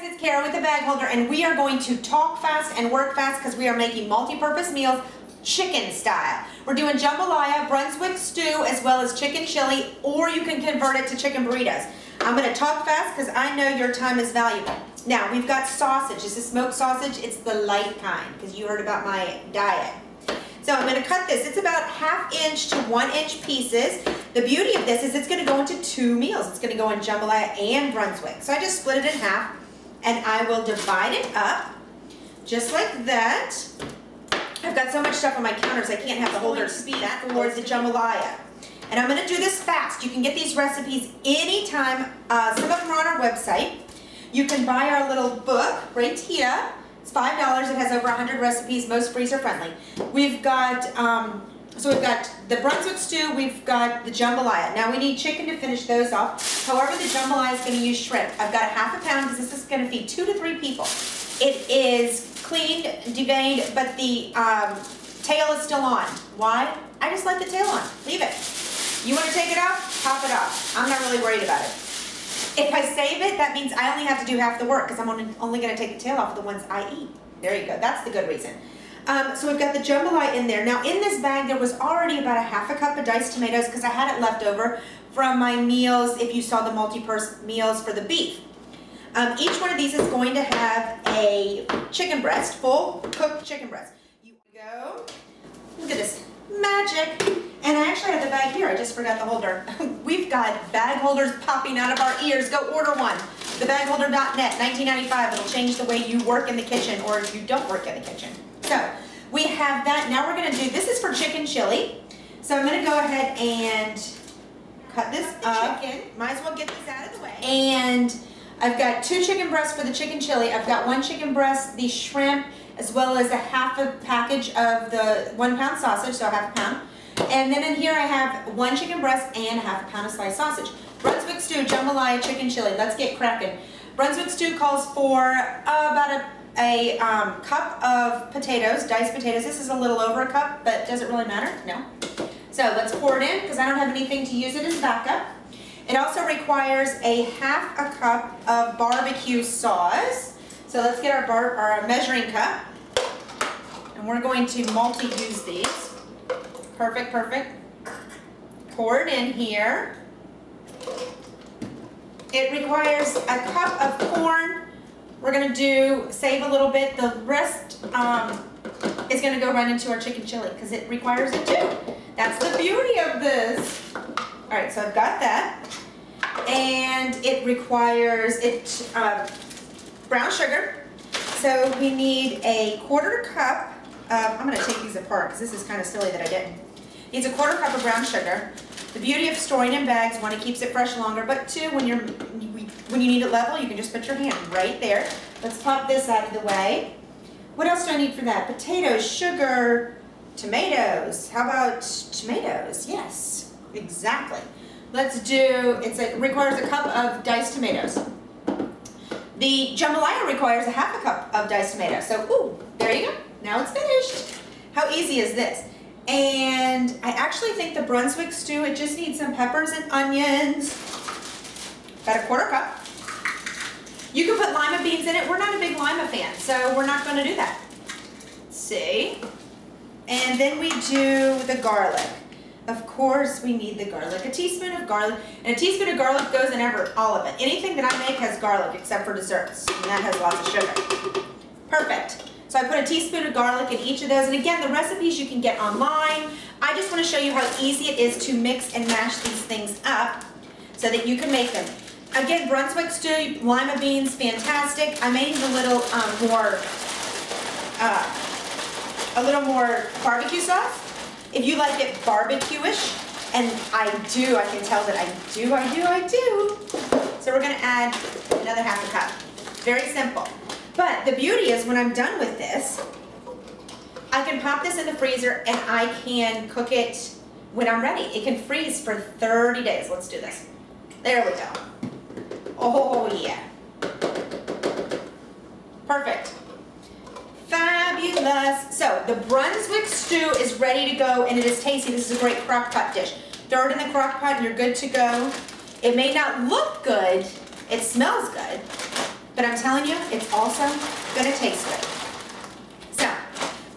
It's Kara with the Bag Holder, and we are going to talk fast and work fast because we are making multi-purpose meals chicken style. We're doing jambalaya, Brunswick stew, as well as chicken chili, or you can convert it to chicken burritos. I'm going to talk fast because I know your time is valuable. Now, we've got sausage. This is smoked sausage. It's the light kind because you heard about my diet. So I'm going to cut this. It's about 1/2 inch to 1 inch pieces. The beauty of this is it's going to go into 2 meals. It's going to go in jambalaya and Brunswick. So I just split it in half and I will divide it up just like that. I've got so much stuff on my counters I can't have the holder speed towards the jambalaya. And I'm going to do this fast. You can get these recipes anytime. Some of them are on our website. You can buy our little book right here. It's $5. It has over 100 recipes, most freezer friendly. We've got, so we've got the Brunswick stew, we've got the jambalaya. Now we need chicken to finish those off. However, the jambalaya is going to use shrimp. I've got 1/2 pound because this is going to feed 2 to 3 people. It is cleaned, deveined, but the tail is still on. Why? I just like the tail on. Leave it. You want to take it off? Pop it off. I'm not really worried about it. If I save it, that means I only have to do half the work because I'm only going to take the tail off of the ones I eat. There you go. That's the good reason. So we've got the jambalaya in there. Now in this bag there was already about 1/2 cup of diced tomatoes because I had it left over from my meals, if you saw the multi-purpose meals for the beef. Each one of these is going to have a chicken breast, full cooked chicken breast. You go. Look at this magic. And I actually have the bag here. I just forgot the holder. We've got bag holders popping out of our ears. Go order one. Thebagholder.net, $19.95. It'll change the way you work in the kitchen or if you don't work in the kitchen. So we have that. Now we're going to do, this is for chicken chili. So I'm going to go ahead and cut this up. Chicken. Might as well get this out of the way. And I've got 2 chicken breasts for the chicken chili. I've got 1 chicken breast, the shrimp, as well as a 1/2 package of the 1 pound sausage, so 1/2 pound. And then in here I have 1 chicken breast and 1/2 pound of sliced sausage. Brunswick stew, jambalaya, chicken chili. Let's get cracking. Brunswick stew calls for about a cup of potatoes, diced potatoes. This is a little over a cup, but does it really matter? No. So let's pour it in because I don't have anything to use it as backup. It also requires a 1/2 cup of barbecue sauce. So let's get our measuring cup. And we're going to multi-use these. Perfect, perfect. Pour it in here. It requires a cup of corn. We're going to save a little bit. The rest is going to go right into our chicken chili because it requires it too. That's the beauty of this. All right, so I've got that. And it requires brown sugar. So we need a 1/4 cup of, I'm going to take these apart because this is kind of silly that I didn't. Needs a 1/4 cup of brown sugar. The beauty of storing in bags, 1, it keeps it fresh longer, but 2, when you need it level, you can just put your hand right there. Let's pop this out of the way. What else do I need for that? Potatoes, sugar, tomatoes. How about tomatoes? Yes, exactly. Let's do, it requires a cup of diced tomatoes. The jambalaya requires a 1/2 cup of diced tomatoes. So, ooh, there you go. Now it's finished. How easy is this? And I actually think the Brunswick stew, it just needs some peppers and onions. About a 1/4 cup. You can put lima beans in it. We're not a big lima fan, so we're not going to do that. Let's see. And then we do the garlic. Of course, we need the garlic. A teaspoon of garlic. And a teaspoon of garlic goes in all of it. Anything that I make has garlic except for desserts. And that has lots of sugar. Perfect. So I put a teaspoon of garlic in each of those. And again, the recipes you can get online. I just want to show you how easy it is to mix and mash these things up so that you can make them. Again, Brunswick stew, lima beans, fantastic. I may need a little more barbecue sauce. If you like it barbecue-ish, and I do, I can tell that I do. So we're going to add another 1/2 cup. Very simple. But the beauty is when I'm done with this, I can pop this in the freezer and I can cook it when I'm ready. It can freeze for 30 days. Let's do this. There we go. Oh yeah. Perfect. Fabulous. So the Brunswick stew is ready to go and it is tasty. This is a great crock pot dish. Throw it in the crock pot and you're good to go. It may not look good. It smells good. but I'm telling you, it's also gonna taste good. So,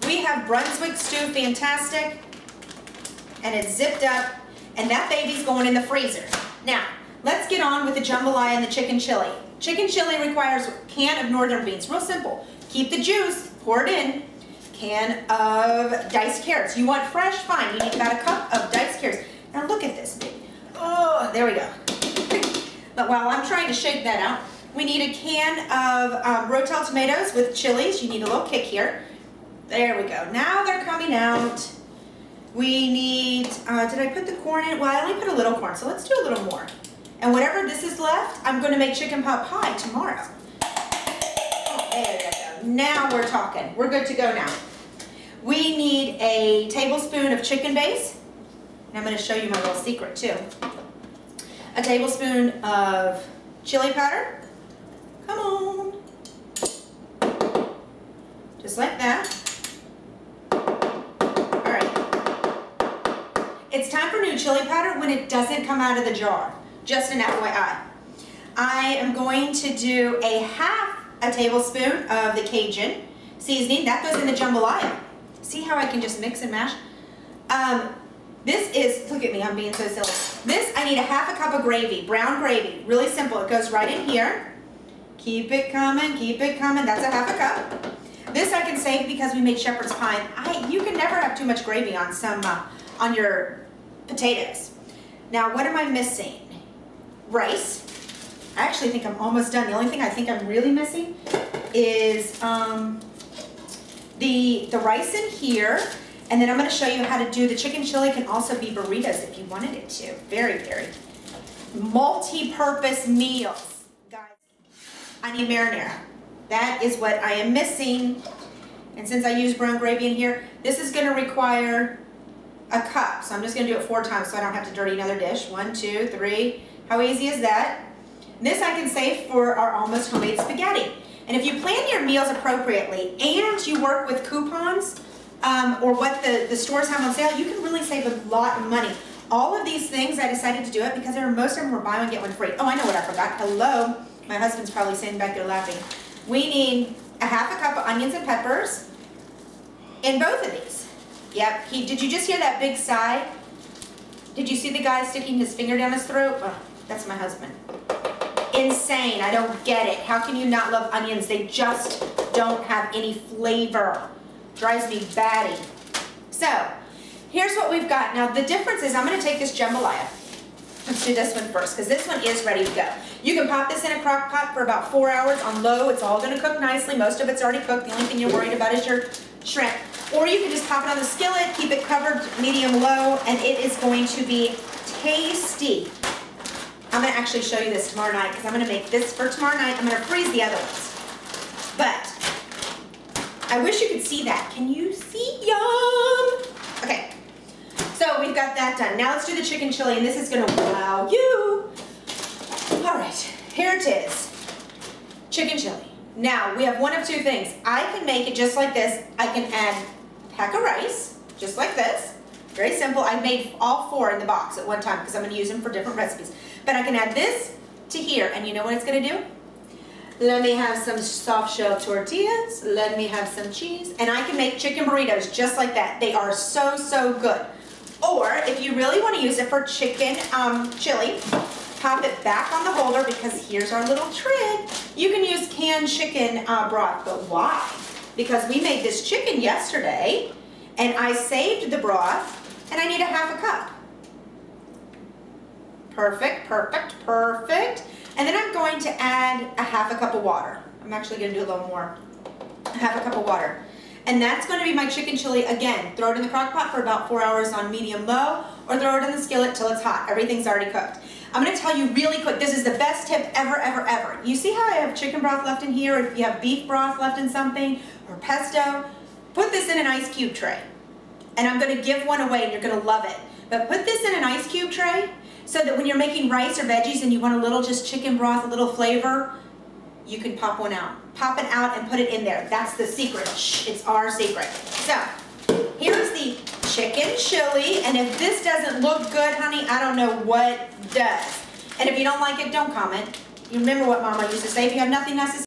we have Brunswick Stew, fantastic, and it's zipped up, and that baby's going in the freezer. Now, let's get on with the jambalaya and the chicken chili. Chicken chili requires a can of northern beans, real simple. Keep the juice, pour it in. Can of diced carrots. You want fresh? Fine. You need about a cup of diced carrots. Now look at this baby. Oh, there we go. But while I'm trying to shake that out, we need a can of Rotel tomatoes with chilies. You need a little kick here. There we go. Now they're coming out. We need, did I put the corn in? Well, I only put a little corn, so let's do a little more. And whatever this is left, I'm going to make chicken pot pie tomorrow. Oh, there we go. Now we're talking. We're good to go now. We need a tablespoon of chicken base. And I'm going to show you my little secret too. A tablespoon of chili powder. Come on. Just like that. All right. It's time for new chili powder when it doesn't come out of the jar. Just an FYI. I am going to do half a tablespoon of the Cajun seasoning. That goes in the jambalaya. See how I can just mix and mash? This is, look at me, I'm being so silly. This, I need a half a cup of gravy, brown gravy. Really simple. It goes right in here. Keep it coming, keep it coming. That's a half a cup. This I can save because we made shepherd's pie. You can never have too much gravy on on your potatoes. Now, what am I missing? Rice. I actually think I'm almost done. The only thing I think I'm really missing is the rice in here, and then I'm going to show you how to do the chicken chili. Can also be burritos if you wanted it to. Very, very multi-purpose meals. Guys, I need marinara. That is what I am missing. And since I use brown gravy in here, this is going to require a cup. So I'm just going to do it 4 times so I don't have to dirty another dish. 1, 2, 3. How easy is that? This I can save for our almost homemade spaghetti. And if you plan your meals appropriately and you work with coupons or what the stores have on sale, you can really save a lot of money. All of these things, I decided to do it because most of them were buy one, get one free. Oh, I know what I forgot. Hello. My husband's probably sitting back there laughing. We need a half a cup of onions and peppers in both of these. Yep. Did you just hear that big sigh? Did you see the guy sticking his finger down his throat? Oh, that's my husband. Insane. I don't get it. How can you not love onions? They just don't have any flavor. Drives me batty. So, here's what we've got. Now, the difference is I'm going to take this jambalaya. Let's do this one first because this one is ready to go. You can pop this in a crock pot for about 4 hours on low. It's all going to cook nicely. Most of it's already cooked. The only thing you're worried about is your shrimp. Or you can just pop it on the skillet, keep it covered medium low, and it is going to be tasty. I'm going to actually show you this tomorrow night because I'm going to make this for tomorrow night. I'm going to freeze the other ones. But I wish you could see that. Can you see? Yum! Okay. So we've got that done. Now let's do the chicken chili, and this is going to wow you. All right. Here it is. Chicken chili. Now, we have one of 2 things. I can make it just like this. I can add a pack of rice, just like this. Very simple. I made all 4 in the box at one time because I'm going to use them for different recipes. But I can add this to here, and you know what it's going to do? Let me have some soft shell tortillas. Let me have some cheese. And I can make chicken burritos just like that. They are so, so good. Or, if you really want to use it for chicken chili, pop it back on the holder because here's our little trick. You can use canned chicken broth, but why? Because we made this chicken yesterday, and I saved the broth, and I need a half a cup. Perfect, perfect, perfect. And then I'm going to add a half a cup of water. I'm actually going to do a little more. A half a cup of water. And that's going to be my chicken chili. Again, throw it in the crock pot for about 4 hours on medium low, or throw it in the skillet till it's hot. Everything's already cooked. I'm going to tell you really quick, this is the best tip ever, ever, ever. You see how I have chicken broth left in here? If you have beef broth left in something, or pesto, put this in an ice cube tray. And I'm going to give one away, and you're going to love it. But put this in an ice cube tray, so that when you're making rice or veggies and you want a little just chicken broth, a little flavor, you can pop one out. Pop it out and put it in there. That's the secret. Shh, it's our secret. So, here's the chicken chili, and if this doesn't look good, honey, I don't know what does. And if you don't like it, don't comment. You remember what Mama used to say, if you have nothing nice to say,